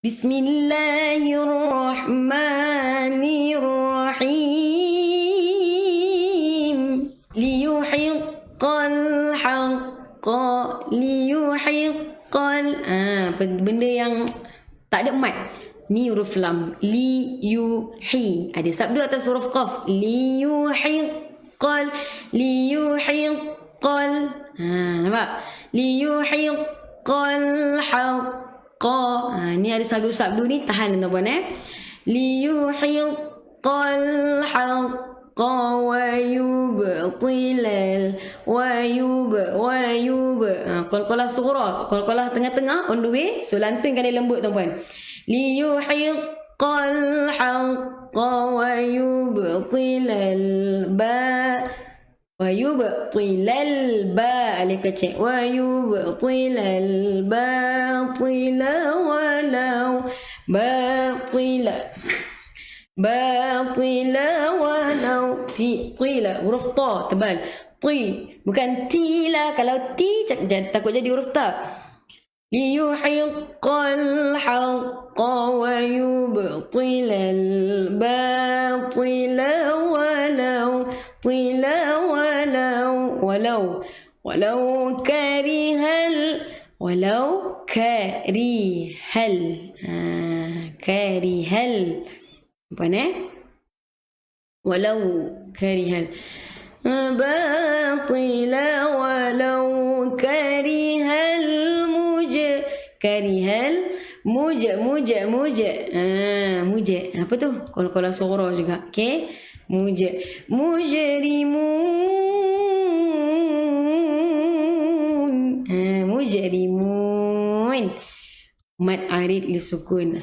Bismillahirrahmanirrahim. Liyuhiqqal haqqa. Liyuhiqqal. Benda yang tak ada mat. Ni huruf lam. Liyuhi. Ada sabdu atas huruf qaf. Liyuhiqqal. Liyuhiqqal. Nampak? Liyuhiqqal haqqa. Ni ada sabdu-sabdu ni, tahan tuan-tuan Liyuhiqqal haqqa wa yubtilal qalqalah sughra, qalqalah tengah-tengah on the way, so lantunkan dia lembut tuan-puan. Liyuhiqqal haqqa wa yubtilal ba wa yubtilal ba, alif kecil, wa yubtilal batila walau batila walau tila, huruf ta tebal, bukan tila. Kalau ti takut jadi huruf ta. Liyuhiqqal haqqa wa yubtilal batila walau karihal apa ni? Walau karihal batila walau karihal apa tu? Qalqalah sughra juga. Okey. Mujrimun. Mad arid li sukun.